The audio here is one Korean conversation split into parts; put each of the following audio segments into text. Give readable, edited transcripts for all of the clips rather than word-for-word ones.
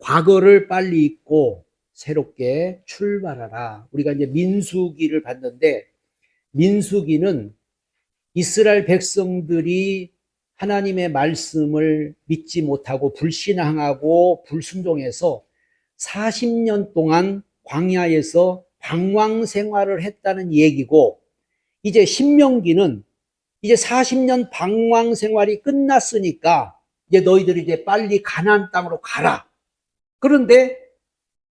과거를 빨리 잊고 새롭게 출발하라. 우리가 이제 민수기를 봤는데, 민수기는 이스라엘 백성들이 하나님의 말씀을 믿지 못하고 불신앙하고 불순종해서 40년 동안 광야에서 방황 생활을 했다는 얘기고, 이제 신명기는 이제 40년 방황 생활이 끝났으니까 이제 너희들이 이제 빨리 가나안 땅으로 가라. 그런데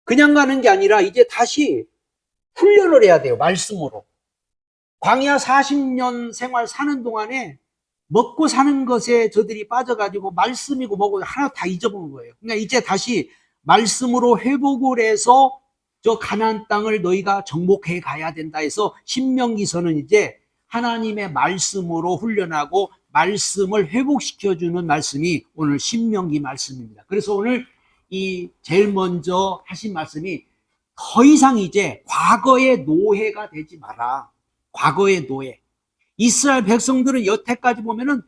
그냥 가는 게 아니라 이제 다시 훈련을 해야 돼요. 말씀으로. 광야 40년 생활 사는 동안에 먹고 사는 것에 저들이 빠져가지고 말씀이고 뭐고 하나 다 잊어버린 거예요. 그러니까 이제 다시 말씀으로 회복을 해서 저 가나안 땅을 너희가 정복해 가야 된다 해서 신명기서는 이제 하나님의 말씀으로 훈련하고 말씀을 회복시켜주는 말씀이 오늘 신명기 말씀입니다. 그래서 오늘 이 제일 먼저 하신 말씀이 더 이상 이제 과거의 노예가 되지 마라. 과거의 노예. 이스라엘 백성들은 여태까지 보면은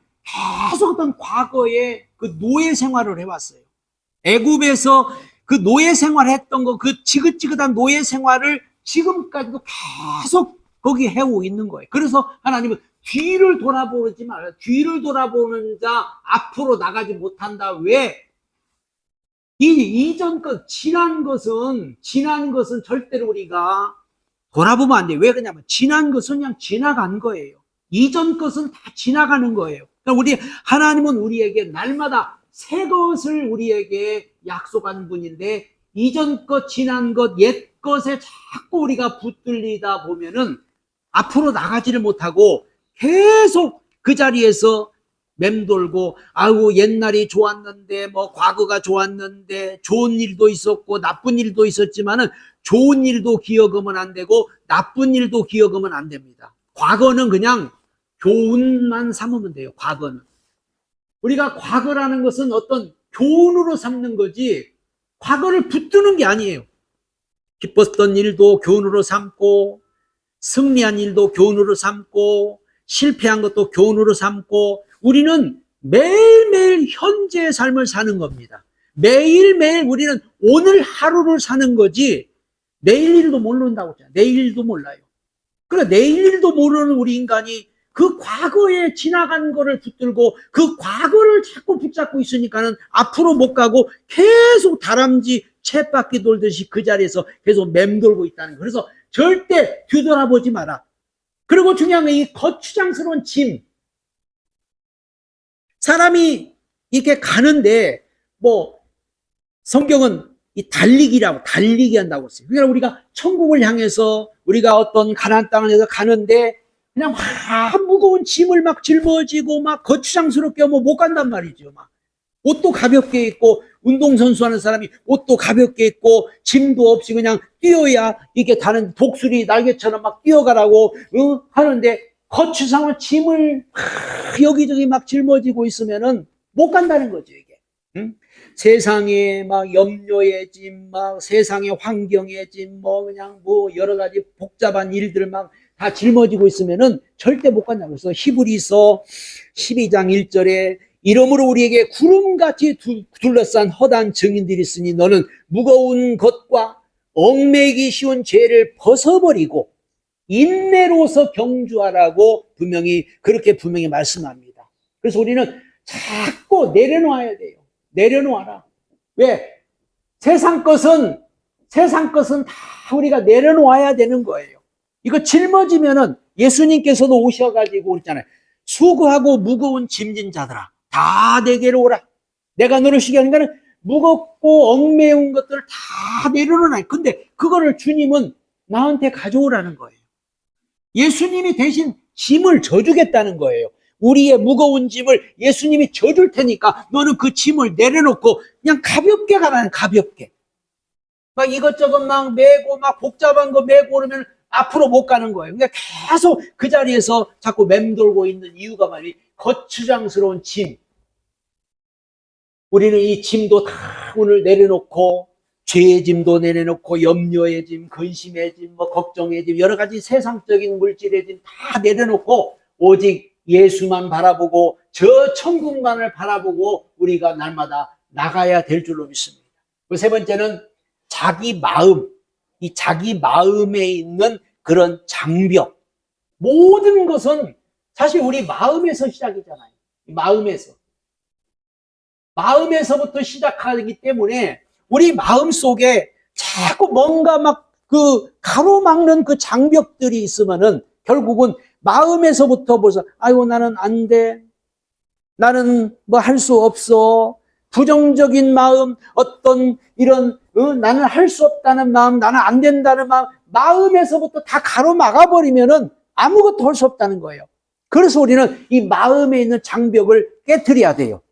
계속 어떤 과거의 그 노예 생활을 해왔어요. 애굽에서 그 노예 생활을 했던 거, 그 지긋지긋한 노예 생활을 지금까지도 계속 거기 해오고 있는 거예요. 그래서 하나님은 뒤를 돌아보지 말아요. 뒤를 돌아보는 자 앞으로 나가지 못한다. 왜? 이전 것, 지난 것은 절대로 우리가 돌아보면 안 돼요. 왜 그러냐면 지난 것은 그냥 지나간 거예요. 이전 것은 다 지나가는 거예요. 그러니까 하나님은 우리에게 날마다 새 것을 우리에게 약속한 분인데, 이전 것, 지난 것, 옛 것에 자꾸 우리가 붙들리다 보면은 앞으로 나가지를 못하고 계속 그 자리에서 맴돌고, 아우 옛날이 좋았는데, 뭐 과거가 좋았는데, 좋은 일도 있었고 나쁜 일도 있었지만은 좋은 일도 기억하면 안 되고 나쁜 일도 기억하면 안 됩니다. 과거는 그냥 교훈만 삼으면 돼요. 과거는 우리가 과거라는 것은 어떤 교훈으로 삼는 거지 과거를 붙드는 게 아니에요. 기뻤던 일도 교훈으로 삼고, 승리한 일도 교훈으로 삼고, 실패한 것도 교훈으로 삼고, 우리는 매일매일 현재의 삶을 사는 겁니다. 매일매일 우리는 오늘 하루를 사는 거지 내일 일도 모른다고 했잖아요. 내일 일도 몰라요. 그래, 내일 일도 모르는 우리 인간이 그 과거에 지나간 거를 붙들고 그 과거를 자꾸 붙잡고 있으니까는 앞으로 못 가고 계속 다람쥐 쳇바퀴 돌듯이 그 자리에서 계속 맴돌고 있다는 거예요. 그래서 절대 뒤돌아보지 마라. 그리고 중요한 건 이 거추장스러운 짐. 사람이 이렇게 가는데 뭐 성경은 이 달리기 한다고 했어요. 그러니까 우리가 천국을 향해서 우리가 어떤 가나안 땅을 해서 가는데 그냥 막 무거운 짐을 막 짊어지고 막 거추장스럽게 뭐 못 간단 말이죠. 막 옷도 가볍게 입고, 운동선수 하는 사람이 옷도 가볍게 입고 짐도 없이 그냥 뛰어야 이게 다른 독수리 날개처럼 막 뛰어가라고 하는데, 거추장을 짐을 막 여기저기 막 짊어지고 있으면은 못 간다는 거죠, 이게. 응? 세상에 막 염려의 짐, 막 세상의 환경의 짐, 뭐 그냥 뭐 여러 가지 복잡한 일들 막 다 짊어지고 있으면은 절대 못 간다고. 그래서 히브리서 12장 1절에 이러므로 우리에게 구름같이 둘러싼 허다한 증인들이 있으니 너는 무거운 것과 얽매이기 쉬운 죄를 벗어버리고 인내로서 경주하라고 그렇게 분명히 말씀합니다. 그래서 우리는 자꾸 내려놓아야 돼요. 내려놓아라. 왜? 세상 것은 다 우리가 내려놓아야 되는 거예요. 이거 짊어지면은 예수님께서도 오셔가지고 그랬잖아요. 수고하고 무거운 짐진 자들아, 다 내게로 오라. 내가 너를 쉬게 하는 거는 무겁고 얽매운 것들을 다 내려놓아요. 근데 그거를 주님은 나한테 가져오라는 거예요. 예수님이 대신 짐을 져주겠다는 거예요. 우리의 무거운 짐을 예수님이 져줄 테니까 너는 그 짐을 내려놓고 그냥 가볍게 가라는, 가볍게. 막 이것저것 막 메고 막 복잡한 거 메고 그러면 앞으로 못 가는 거예요. 그러니까 계속 그 자리에서 자꾸 맴돌고 있는 이유가 말이 거추장스러운 짐. 우리는 이 짐도 다 오늘 내려놓고, 죄의 짐도 내려놓고, 염려의 짐, 근심의 짐, 뭐 걱정의 짐, 여러 가지 세상적인 물질의 짐 다 내려놓고 오직 예수만 바라보고 저 천국만을 바라보고 우리가 날마다 나가야 될 줄로 믿습니다. 그 세 번째는 자기 마음, 이 자기 마음에 있는 그런 장벽. 모든 것은 사실 우리 마음에서 시작이잖아요. 마음에서부터 시작하기 때문에 우리 마음 속에 자꾸 뭔가 막 그 가로막는 그 장벽들이 있으면은 결국은 마음에서부터 벌써 아이고 나는 안 돼. 나는 뭐 할 수 없어. 부정적인 마음, 어떤 이런 나는 할 수 없다는 마음, 나는 안 된다는 마음, 마음에서부터 다 가로막아 버리면은 아무것도 할 수 없다는 거예요. 그래서 우리는 이 마음에 있는 장벽을 깨트려야 돼요.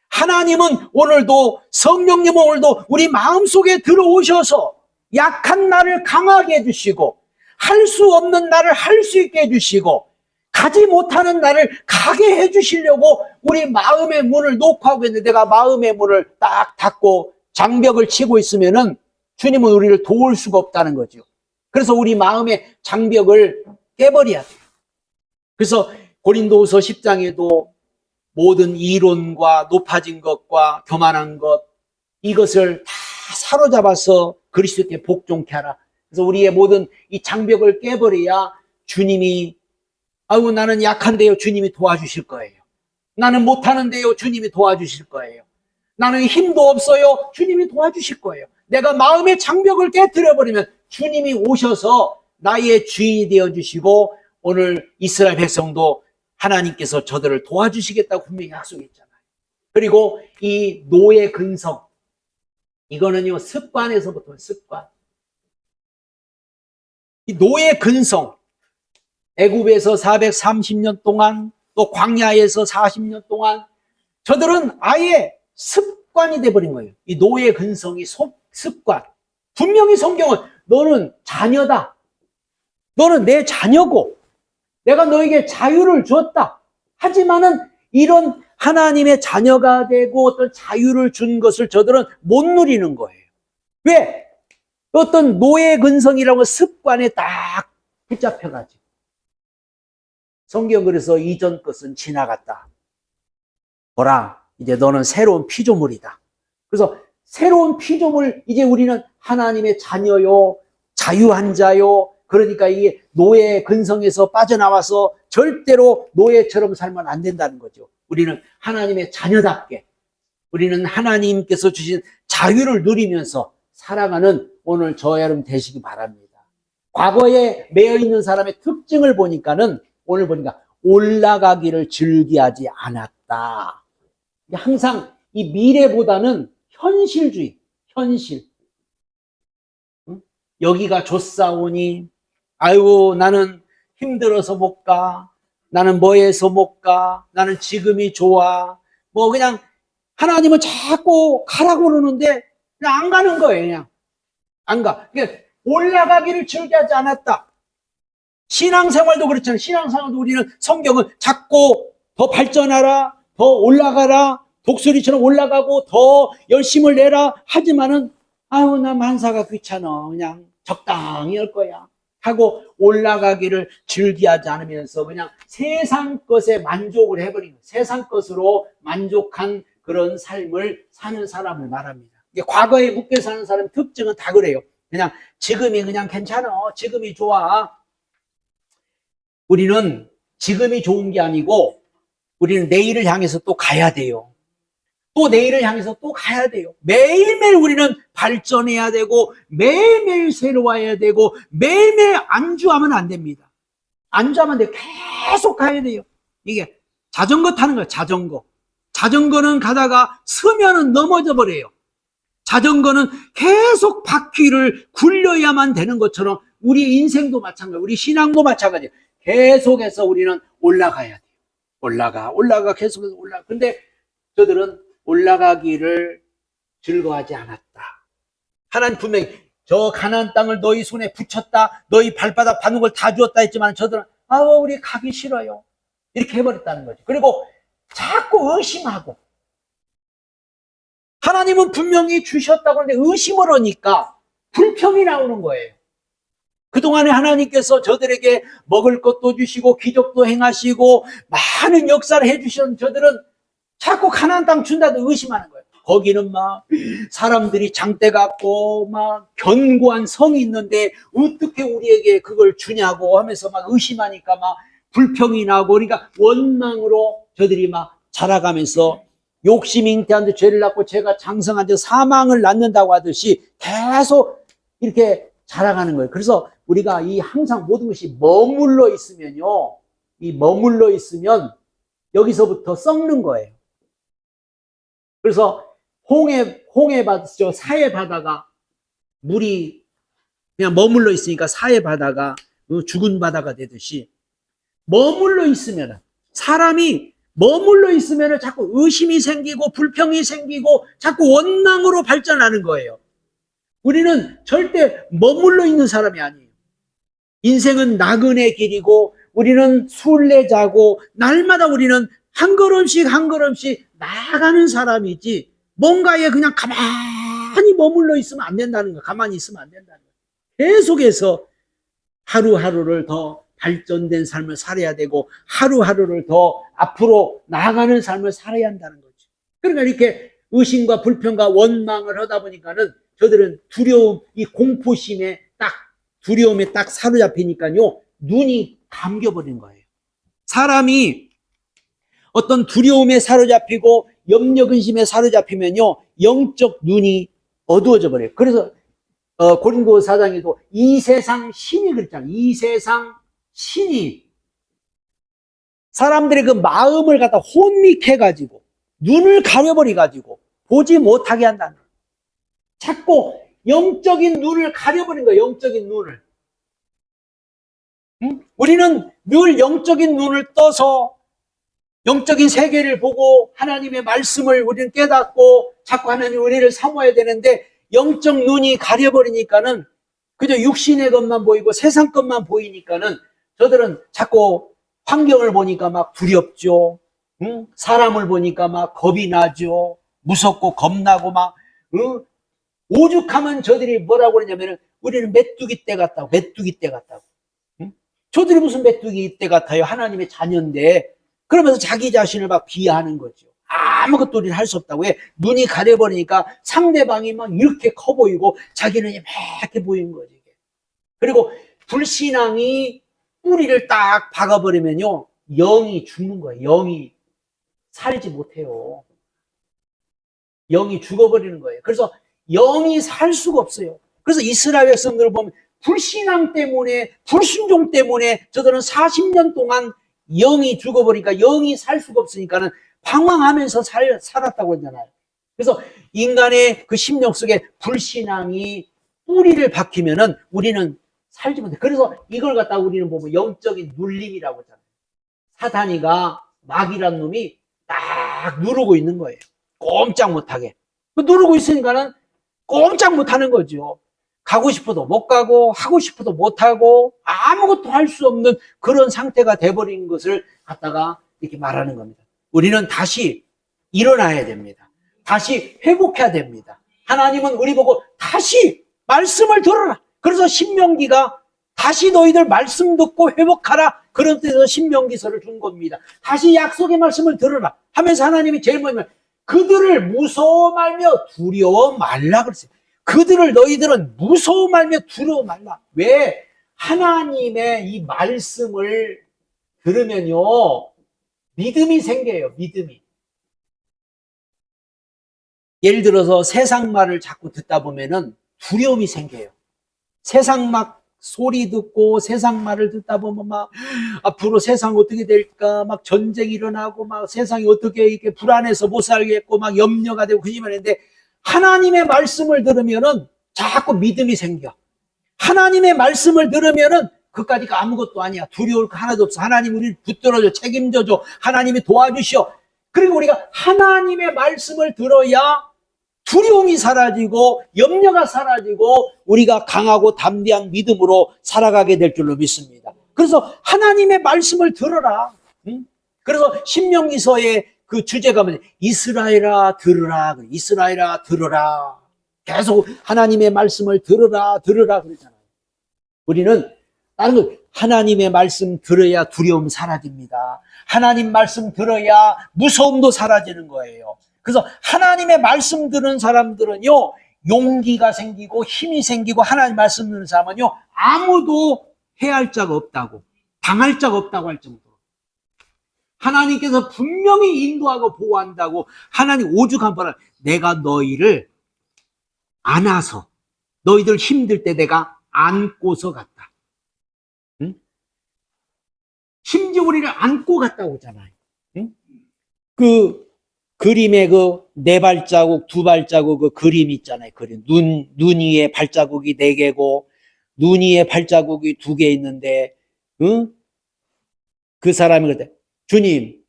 하나님은 오늘도, 성령님은 오늘도 우리 마음속에 들어오셔서 약한 나를 강하게 해주시고 할 수 없는 나를 할 수 있게 해주시고 가지 못하는 나를 가게 해주시려고 우리 마음의 문을 놓고 하고 있는데, 내가 마음의 문을 딱 닫고 장벽을 치고 있으면은 주님은 우리를 도울 수가 없다는 거죠. 그래서 우리 마음의 장벽을 깨버려야 돼요. 그래서 고린도후서 10장에도 모든 이론과 높아진 것과 교만한 것, 이것을 다 사로잡아서 그리스도께 복종케 하라. 그래서 우리의 모든 이 장벽을 깨버려야 주님이, 아이고 나는 약한데요, 주님이 도와주실 거예요. 나는 못하는데요, 주님이 도와주실 거예요. 나는 힘도 없어요, 주님이 도와주실 거예요. 내가 마음의 장벽을 깨뜨려버리면 주님이 오셔서 나의 주인이 되어주시고, 오늘 이스라엘 백성도 하나님께서 저들을 도와주시겠다고 분명히 약속했잖아요. 그리고 이 노예 근성, 이거는요 습관에서부터 습관. 이 노예 근성, 애굽에서 430년 동안, 또 광야에서 40년 동안 저들은 아예 습관이 돼버린 거예요. 이 노예 근성이 습관. 분명히 성경은 너는 자녀다, 너는 내 자녀고 내가 너에게 자유를 주었다. 하지만은 이런 하나님의 자녀가 되고 어떤 자유를 준 것을 저들은 못 누리는 거예요. 왜? 어떤 노예 근성이라고 습관에 딱 붙잡혀가지고. 성경 그래서 이전 것은 지나갔다. 보라, 이제 너는 새로운 피조물이다. 그래서 새로운 피조물, 이제 우리는 하나님의 자녀요, 자유한 자요. 그러니까 이게 노예 근성에서 빠져나와서 절대로 노예처럼 살면 안 된다는 거죠. 우리는 하나님의 자녀답게, 우리는 하나님께서 주신 자유를 누리면서 살아가는 오늘 저와 여러분 되시기 바랍니다. 과거에 매여 있는 사람의 특징을 보니까는, 오늘 보니까 올라가기를 즐기하지 않았다. 항상 이 미래보다는 현실주의, 현실. 여기가 좋사오니, 아유 나는 힘들어서 못 가, 나는 뭐해서 못 가, 나는 지금이 좋아, 뭐 그냥 하나님은 자꾸 가라고 그러는데 그냥 안 가는 거예요. 그냥 안 가. 그러니까 올라가기를 즐기하지 않았다. 신앙생활도 그렇잖아요. 신앙생활도 우리는 성경은 자꾸 더 발전하라, 더 올라가라, 독수리처럼 올라가고 더 열심을 내라 하지만은 아유 나 만사가 귀찮아, 그냥 적당히 할 거야 하고 올라가기를 즐기하지 않으면서 그냥 세상 것에 만족을 해버리는, 세상 것으로 만족한 그런 삶을 사는 사람을 말합니다. 과거에 묶여 사는 사람의 특징은 다 그래요. 그냥 지금이 그냥 괜찮아, 지금이 좋아. 우리는 지금이 좋은 게 아니고 우리는 내일을 향해서 또 가야 돼요. 또 내일을 향해서 또 가야 돼요. 매일매일 우리는 발전해야 되고 매일매일 새로워야 되고 매일매일 안주하면 안 됩니다. 안주하면 안 돼요. 계속 가야 돼요. 이게 자전거 타는 거예요. 자전거는 가다가 서면은 넘어져 버려요. 자전거는 계속 바퀴를 굴려야만 되는 것처럼 우리 인생도 마찬가지예요. 우리 신앙도 마찬가지예요. 계속해서 우리는 올라가야 돼요. 올라가 계속해서 올라가. 근데 저들은 올라가기를 즐거워하지 않았다. 하나님 분명히 저 가나안 땅을 너희 손에 붙였다, 너희 발바닥 밟는 걸 다 주었다 했지만 저들은 우리 가기 싫어요, 이렇게 해버렸다는 거죠. 그리고 자꾸 의심하고, 하나님은 분명히 주셨다고 하는데 의심을 하니까 불평이 나오는 거예요. 그동안에 하나님께서 저들에게 먹을 것도 주시고 기적도 행하시고 많은 역사를 해주셨던 저들은 자꾸 가나안 땅 준다고 의심하는 거예요. 거기는 막 사람들이 장대 같고 막 견고한 성이 있는데 어떻게 우리에게 그걸 주냐고 하면서 막 의심하니까 막 불평이 나고, 그러니까 원망으로 저들이 막 자라가면서 욕심 잉태한 데 죄를 낳고 죄가 장성한 데 사망을 낳는다고 하듯이 계속 이렇게 자라가는 거예요. 그래서 우리가 이 항상 모든 것이 머물러 있으면요, 이 머물러 있으면 여기서부터 썩는 거예요. 그래서 사해 바다가 물이 그냥 머물러 있으니까 사해 바다가 죽은 바다가 되듯이, 머물러 있으면, 사람이 머물러 있으면 자꾸 의심이 생기고 불평이 생기고 자꾸 원망으로 발전하는 거예요. 우리는 절대 머물러 있는 사람이 아니에요. 인생은 나그네 길이고 우리는 순례자고 날마다 우리는 한 걸음씩 한 걸음씩 나아가는 사람이지, 뭔가에 그냥 가만히 머물러 있으면 안 된다는 거예요. 가만히 있으면 안 된다는 거예요. 계속해서 하루하루를 더 발전된 삶을 살아야 되고 하루하루를 더 앞으로 나아가는 삶을 살아야 한다는 거죠. 그러니까 이렇게 의심과 불평과 원망을 하다 보니까는 저들은 두려움, 이 공포심에 두려움에 딱 사로잡히니까요, 눈이 감겨버린 거예요. 사람이 어떤 두려움에 사로잡히고 염려 근심에 사로잡히면요, 영적 눈이 어두워져 버려요. 그래서 고린도 4장에도 이 세상 신이 그랬잖아요. 이 세상 신이 사람들의 그 마음을 갖다 혼미해가지고 눈을 가려버려가지고 보지 못하게 한다는 거예요. 자꾸 영적인 눈을 가려버린 거예요. 영적인 눈을. 우리는 늘 영적인 눈을 떠서 영적인 세계를 보고 하나님의 말씀을 우리는 깨닫고 자꾸 하나님 은혜를 사모해야 되는데, 영적 눈이 가려버리니까는 그저 육신의 것만 보이고 세상 것만 보이니까는 저들은 자꾸 환경을 보니까 막 두렵죠. 사람을 보니까 막 겁이 나죠. 무섭고 겁나고 막 오죽하면 저들이 뭐라고 그러냐면은 우리는 메뚜기 떼 같다고. 메뚜기 떼 같다고. 저들이 무슨 메뚜기 떼 같아요. 하나님의 자녀인데. 그러면서 자기 자신을 막 비하하는 거죠. 아무것도 우리는 할 수 없다고. 왜? 눈이 가려버리니까 상대방이 막 이렇게 커 보이고 자기는 이렇게 보이는 거죠. 그리고 불신앙이 뿌리를 딱 박아버리면요, 영이 죽는 거예요. 영이 살지 못해요. 영이 죽어버리는 거예요. 그래서 영이 살 수가 없어요. 그래서 이스라엘 백성들을 보면 불신앙 때문에, 불순종 때문에 저들은 40년 동안 영이 죽어버리니까, 영이 살 수가 없으니까는 방황하면서 살았다고 했잖아요. 그래서 인간의 그 심령 속에 불신앙이 뿌리를 박히면은 우리는 살지 못해. 그래서 이걸 갖다가 우리는 보면 영적인 눌림이라고 하잖아요. 사탄이가, 마귀란 놈이 딱 누르고 있는 거예요. 꼼짝 못하게. 누르고 있으니까는 꼼짝 못하는 거죠. 가고 싶어도 못 가고 하고 싶어도 못 하고 아무것도 할 수 없는 그런 상태가 돼버린 것을 갖다가 이렇게 말하는 겁니다. 우리는 다시 일어나야 됩니다. 다시 회복해야 됩니다. 하나님은 우리 보고 다시 말씀을 들어라. 그래서 신명기가 다시 너희들 말씀 듣고 회복하라. 그런 뜻에서 신명기서를 준 겁니다. 다시 약속의 말씀을 들어라 하면서 하나님이 제일 먼저 그들을 무서워 말며 두려워 말라 그랬어요. 너희들은 무서워 말며 두려워 말라. 왜? 하나님의 이 말씀을 들으면요, 믿음이 생겨요. 믿음이. 예를 들어서 세상 말을 자꾸 듣다 보면은 두려움이 생겨요. 세상 막 소리 듣고 세상 말을 듣다 보면 막 앞으로 세상 어떻게 될까, 막 전쟁이 일어나고 막 세상이 어떻게 이렇게 불안해서 못 살겠고 막 염려가 되고 그러지만 했는데, 하나님의 말씀을 들으면은 자꾸 믿음이 생겨. 하나님의 말씀을 들으면은 그까지가 아무것도 아니야. 두려울 거 하나도 없어. 하나님 우리를 붙들어줘, 책임져줘. 하나님이 도와주셔. 그리고 우리가 하나님의 말씀을 들어야 두려움이 사라지고 염려가 사라지고 우리가 강하고 담대한 믿음으로 살아가게 될 줄로 믿습니다. 그래서 하나님의 말씀을 들어라. 그래서 신명기서의 그 주제가 뭐냐, 이스라엘아 들으라. 이스라엘아 들으라. 계속 하나님의 말씀을 들으라 그러잖아요. 우리는 다른 거, 하나님의 말씀 들어야 두려움 사라집니다. 하나님 말씀 들어야 무서움도 사라지는 거예요. 그래서 하나님의 말씀 듣는 사람들은요, 용기가 생기고 힘이 생기고 하나님 말씀 듣는 사람은요, 아무도 해할 자가 없다고, 당할 자가 없다고 할 정도로. 하나님께서 분명히 인도하고 보호한다고 하나님 오죽한 번을 내가 너희를 안아서 너희들 힘들 때 내가 안고서 갔다. 응? 심지어 우리를 안고 갔다고 하잖아요. 응? 그 그림에 그 네 발자국, 두 발자국 그 그림 있잖아요. 그림. 눈 위에 발자국이 네 개고 눈 위에 발자국이 두 개 있는데, 응? 그 사람이 그때 주님,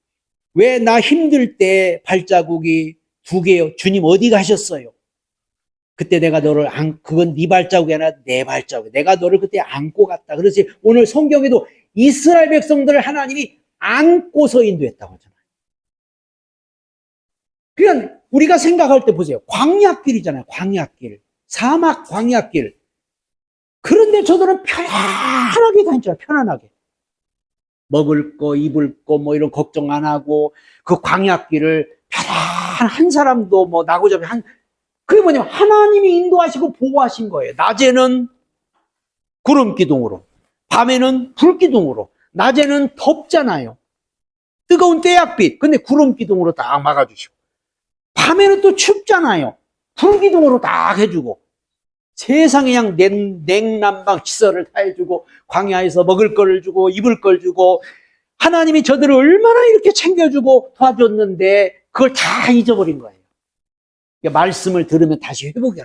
왜 나 힘들 때 발자국이 두 개요? 주님 어디 가셨어요? 그때 내가 너를 그건 네 발자국이 아니라 내 발자국. 내가 너를 그때 안고 갔다. 그래서 오늘 성경에도 이스라엘 백성들을 하나님이 안고서 인도했다고 하잖아요. 그냥 우리가 생각할 때 보세요. 광야길이잖아요. 광야길. 사막 광야길. 그런데 저들은 편안하게 다녔잖아요. 편안하게. 먹을 거, 입을 거, 뭐 이런 걱정 안 하고, 그 광야길을 편안한 사람도 뭐 나고자비 그게 뭐냐면 하나님이 인도하시고 보호하신 거예요. 낮에는 구름 기둥으로, 밤에는 불 기둥으로. 낮에는 덥잖아요. 뜨거운 태양빛. 근데 구름 기둥으로 딱 막아주시고. 밤에는 또 춥잖아요. 불 기둥으로 딱 해주고. 세상에 그냥 냉난방 시설을 다 해주고, 광야에서 먹을 걸 주고, 입을 걸 주고, 하나님이 저들을 얼마나 이렇게 챙겨주고 도와줬는데, 그걸 다 잊어버린 거예요. 말씀을 들으면 다시 회복이.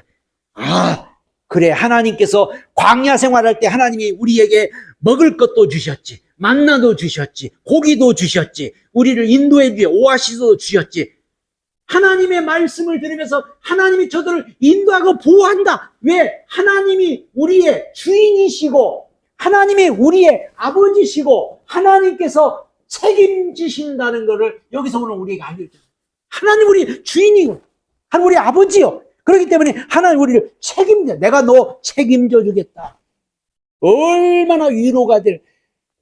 그래, 하나님께서 광야 생활할 때 하나님이 우리에게 먹을 것도 주셨지, 만나도 주셨지, 고기도 주셨지, 우리를 인도해 주에 오아시스도 주셨지. 하나님의 말씀을 들으면서 하나님이 저들을 인도하고 보호한다. 왜? 하나님이 우리의 주인이시고 하나님이 우리의 아버지시고 하나님께서 책임지신다는 것을 여기서 오늘 우리에게 알려줘요. 하나님 우리 주인이고 하나님 우리 아버지요. 그렇기 때문에 하나님 우리를 책임져. 내가 너 책임져 주겠다. 얼마나 위로가 될.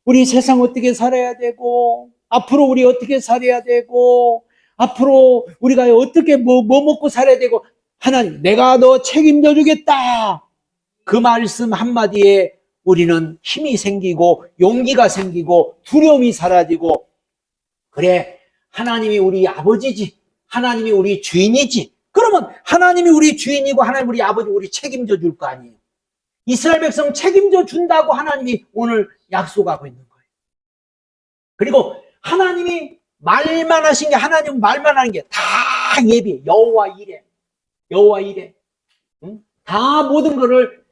우리 세상 어떻게 살아야 되고 앞으로 우리 어떻게 살아야 되고 앞으로 우리가 어떻게 뭐 먹고 살아야 되고 하나님 내가 너 책임져 주겠다. 그 말씀 한마디에 우리는 힘이 생기고 용기가 생기고 두려움이 사라지고 그래 하나님이 우리 아버지지 하나님이 우리 주인이지. 그러면 하나님이 우리 주인이고 하나님 우리 아버지 우리 책임져 줄 거 아니에요. 이스라엘 백성 책임져 준다고 하나님이 오늘 약속하고 있는 거예요. 그리고 하나님이 말만 하신 게 하나님 말만 하는 게 다 예비해. 여호와 이래. 응? 다 모든 것을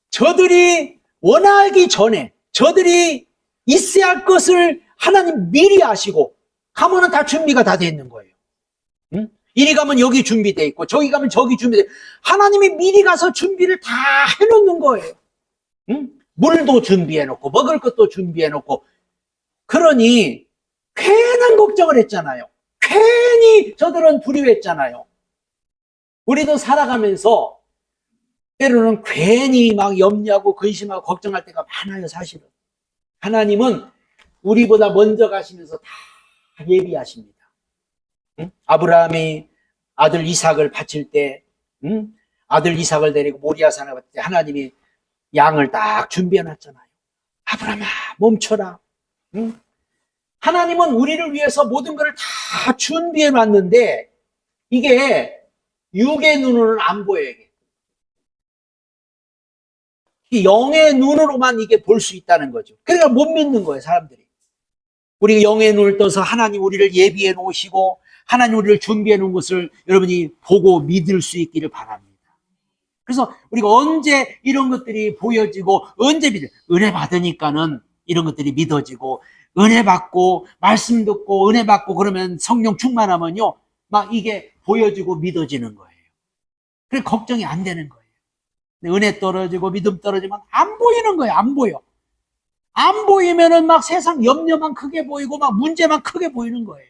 저들이 원하기 전에 저들이 있어야 할 것을 하나님 미리 아시고 가면은 다 준비가 다 돼 있는 거예요. 응? 이리 가면 여기 준비돼 있고 저기 가면 저기 준비돼 있고 하나님이 미리 가서 준비를 다 해놓는 거예요. 응? 물도 준비해놓고 먹을 것도 준비해놓고 그러니 괜한 걱정을 했잖아요. 괜히 저들은 두려워했잖아요. 우리도 살아가면서 때로는 괜히 막 염려하고 근심하고 걱정할 때가 많아요. 사실은 하나님은 우리보다 먼저 가시면서 다 예비하십니다. 응? 아브라함이 아들 이삭을 바칠 때 응? 아들 이삭을 데리고 모리아산에 갔을 때 하나님이 양을 딱 준비해 놨잖아요. 아브라함아 멈춰라. 응? 하나님은 우리를 위해서 모든 것을 다 준비해 놨는데 이게 육의 눈으로는 안 보여요. 이게 영의 눈으로만 이게 볼 수 있다는 거죠. 그러니까 못 믿는 거예요, 사람들이. 우리가 영의 눈을 떠서 하나님 우리를 예비해 놓으시고 하나님 우리를 준비해 놓은 것을 여러분이 보고 믿을 수 있기를 바랍니다. 그래서 우리가 언제 이런 것들이 보여지고 언제 은혜 받으니까는 이런 것들이 믿어지고 은혜 받고 말씀 듣고 은혜 받고 그러면 성령 충만하면요 막 이게 보여지고 믿어지는 거예요. 그래서 걱정이 안 되는 거예요. 은혜 떨어지고 믿음 떨어지면 안 보이는 거예요. 안 보여. 안 보이면은 막 세상 염려만 크게 보이고 막 문제만 크게 보이는 거예요.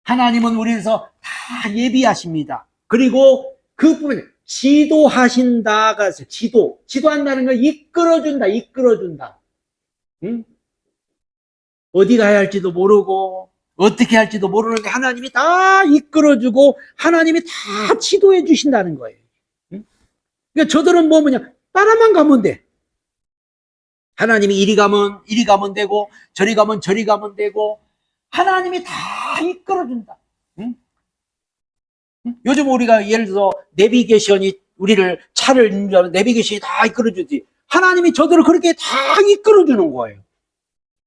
하나님은 우리에서 다 예비하십니다. 그리고 그뿐에 지도하신다가 있어요. 지도한다는 건 이끌어준다. 응? 어디 가야 할지도 모르고 어떻게 할지도 모르는데 하나님이 다 이끌어주고 하나님이 다 지도해 주신다는 거예요. 응? 그러니까 저들은 뭐냐, 따라만 가면 돼. 하나님이 이리 가면 되고 저리 가면 저리 가면 되고 하나님이 다 이끌어준다. 응? 응? 요즘 우리가 예를 들어서 내비게이션이 우리를 차를 인도하면 내비게이션이 다 이끌어주지. 하나님이 저들을 그렇게 다 이끌어주는 거예요.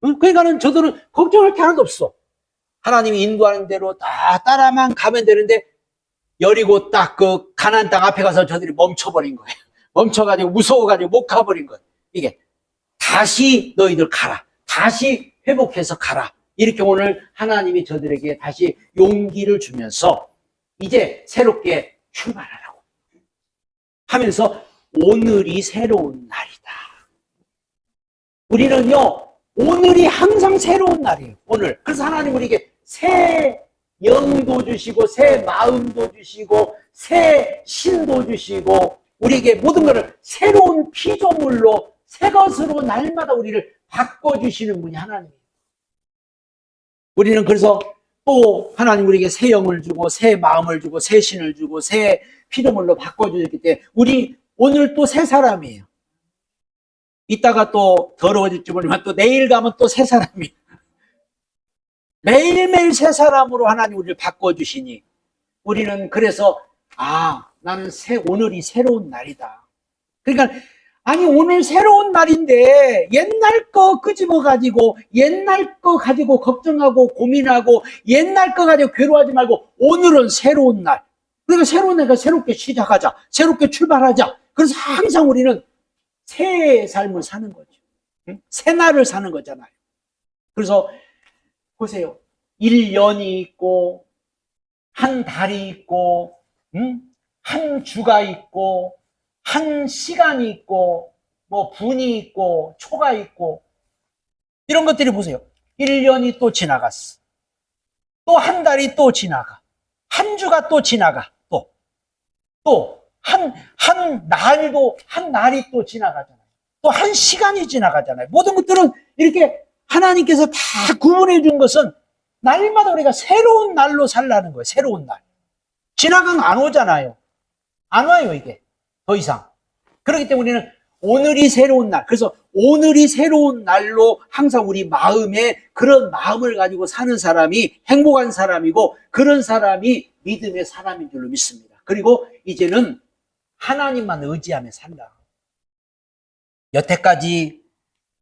응? 그러니까는 저들은 걱정할 게 하나도 없어. 하나님이 인도하는 대로 다 따라만 가면 되는데 여리고 딱 그 가나안 땅 앞에 가서 저들이 멈춰버린 거예요. 멈춰가지고 무서워가지고 못 가버린 거예요. 이게 다시 너희들 가라. 다시 회복해서 가라. 이렇게 오늘 하나님이 저들에게 다시 용기를 주면서 이제 새롭게 출발하라고 하면서 오늘이 새로운 날이다. 우리는요, 오늘이 항상 새로운 날이에요. 오늘. 그래서 하나님 우리에게 새 영도 주시고 새 마음도 주시고 새 신도 주시고 우리에게 모든 것을 새로운 피조물로 새 것으로 날마다 우리를 바꿔주시는 분이 하나님이에요. 우리는 그래서 또 하나님 우리에게 새 영을 주고 새 마음을 주고 새 신을 주고 새 피조물로 바꿔주셨기 때문에 우리 오늘 또 새 사람이에요. 이따가 또 더러워질지 모르지만 또 내일 가면 또 새 사람이에요. 매일매일 새 사람으로 하나님 우리를 바꿔주시니 우리는 그래서 나는 오늘이 새로운 날이다. 그러니까 아니 오늘 새로운 날인데 옛날 거 끄집어가지고 옛날 거 가지고 걱정하고 고민하고 옛날 거 가지고 괴로워하지 말고 오늘은 새로운 날. 그러니까 새로운 날과 새롭게 시작하자. 새롭게 출발하자. 그래서 항상 우리는 새 삶을 사는 거죠. 응? 새 날을 사는 거잖아요. 그래서 보세요. 1년이 있고 한 달이 있고 한 주가 있고 한 시간이 있고 뭐 분이 있고 초가 있고 이런 것들이 보세요. 1년이 또 지나갔어. 또 한 달이 또 지나가. 한 주가 또 지나가. 또 한 날이 또 지나가잖아요. 또 한 시간이 지나가잖아요. 모든 것들은 이렇게 하나님께서 다 구분해 준 것은 날마다 우리가 새로운 날로 살라는 거예요. 새로운 날. 지나가면 안 오잖아요. 안 와요, 이게. 더 이상. 그렇기 때문에 우리는 오늘이 새로운 날. 그래서 오늘이 새로운 날로 항상 우리 마음에 그런 마음을 가지고 사는 사람이 행복한 사람이고 그런 사람이 믿음의 사람인 줄로 믿습니다. 그리고 이제는 하나님만 의지하며 산다. 여태까지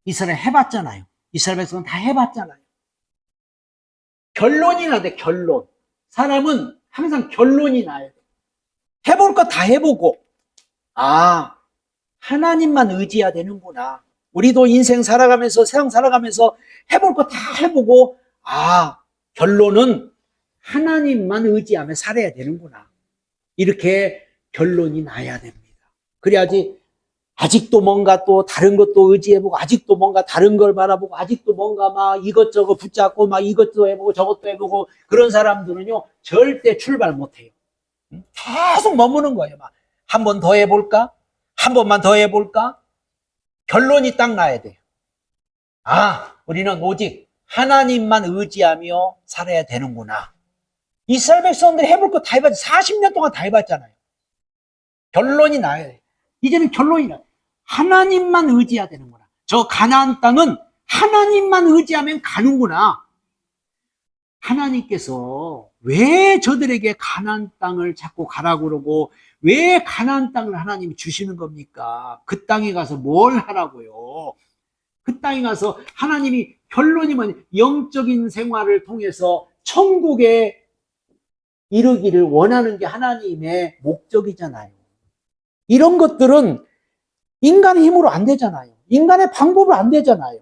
이스라엘 해봤잖아요. 이스라엘 백성은 다 해봤잖아요. 결론이 나야 돼, 결론. 사람은 항상 결론이 나야 돼. 해볼 거 다 해보고, 하나님만 의지해야 되는구나. 우리도 인생 살아가면서, 세상 살아가면서 해볼 거 다 해보고, 결론은 하나님만 의지하며 살아야 되는구나. 이렇게 결론이 나야 됩니다. 그래야지 아직도 뭔가 또 다른 것도 의지해보고 아직도 뭔가 다른 걸 바라보고 아직도 뭔가 막 이것저것 붙잡고 막 이것도 해보고 저것도 해보고 그런 사람들은요 절대 출발 못해요. 계속 머무는 거예요. 막 한 번 더 해볼까? 한 번만 더 해볼까? 결론이 딱 나야 돼요. 우리는 오직 하나님만 의지하며 살아야 되는구나. 이스라엘 백성들이 해볼 거 다 해봤지. 40년 동안 다 해봤잖아요. 결론이 나야 돼요. 이제는 결론이 나요. 하나님만 의지해야 되는구나. 저 가나안 땅은 하나님만 의지하면 가는구나. 하나님께서 왜 저들에게 가나안 땅을 자꾸 가라고 그러고 왜 가나안 땅을 하나님이 주시는 겁니까? 그 땅에 가서 뭘 하라고요? 그 땅에 가서 하나님이 결론이 뭐냐? 영적인 생활을 통해서 천국에 이르기를 원하는 게 하나님의 목적이잖아요. 이런 것들은 인간의 힘으로 안 되잖아요. 인간의 방법으로 안 되잖아요.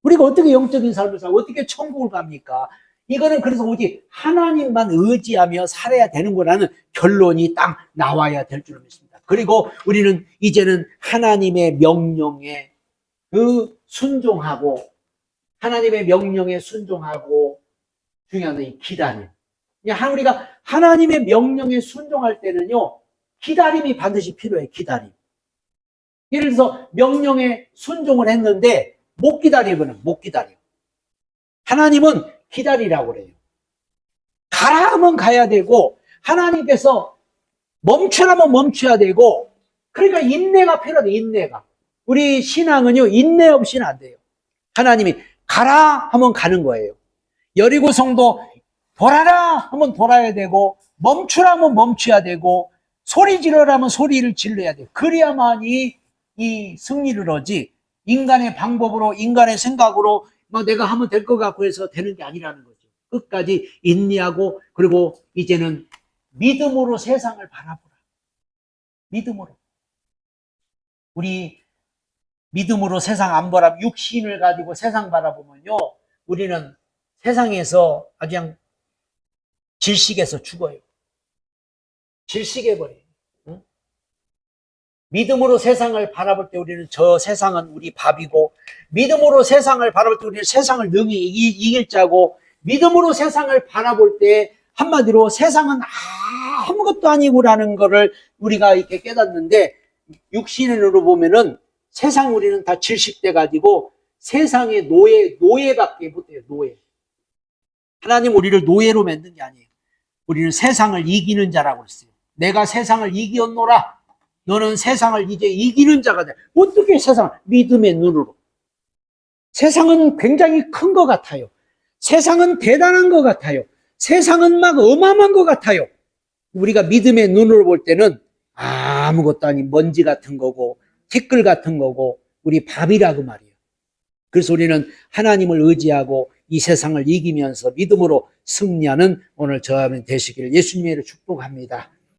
우리가 어떻게 영적인 삶을 살고 어떻게 천국을 갑니까? 이거는 그래서 오직 하나님만 의지하며 살아야 되는 거라는 결론이 딱 나와야 될 줄 믿습니다. 그리고 우리는 이제는 하나님의 명령에 순종하고 하나님의 명령에 순종하고 중요한 건 이 기다림. 우리가 하나님의 명령에 순종할 때는요 기다림이 반드시 필요해. 기다림. 예를 들어서 명령에 순종을 했는데 못 기다리면 못 기다려. 하나님은 기다리라고 그래요. 가라 하면 가야 되고, 하나님께서 멈추라면 멈춰야 되고, 그러니까 인내가 필요하다, 인내가. 우리 신앙은요, 인내 없이는 안 돼요. 하나님이 가라 하면 가는 거예요. 여리고성도 돌아라 하면 돌아야 되고, 멈추라 하면 멈춰야 되고, 소리 지르라면 소리를 질러야 돼요. 그래야만이 이 승리를 얻지, 인간의 방법으로, 인간의 생각으로 막 내가 하면 될 것 같고 해서 되는 게 아니라는 거죠. 끝까지 인내하고, 그리고 이제는 믿음으로 세상을 바라보라. 믿음으로. 우리 믿음으로 세상 안 바라, 육신을 가지고 세상 바라보면요, 우리는 세상에서 그냥 질식해서 죽어요. 질식해버려요. 응? 믿음으로 세상을 바라볼 때 우리는 저 세상은 우리 밥이고, 믿음으로 세상을 바라볼 때 우리는 세상을 능히 이길 자고, 믿음으로 세상을 바라볼 때 한마디로 세상은 아무것도 아니고라는 거를 우리가 이렇게 깨닫는데, 육신으로 보면은 세상 우리는 다 질식돼 가지고 세상의 노예밖에 못해요. 노예. 하나님 우리를 노예로 만든 게 아니에요. 우리는 세상을 이기는 자라고 했어요. 내가 세상을 이기었노라. 너는 세상을 이제 이기는 자가 돼. 어떻게 세상을? 믿음의 눈으로. 세상은 굉장히 큰 것 같아요. 세상은 대단한 것 같아요. 세상은 막 어마어마한 것 같아요. 우리가 믿음의 눈으로 볼 때는 아무것도 아닌 먼지 같은 거고, 티끌 같은 거고, 우리 밥이라고 말이에요. 그래서 우리는 하나님을 의지하고 이 세상을 이기면서 믿음으로 승리하는 오늘 저하면 되시기를 예수님의 이름으로 축복합니다.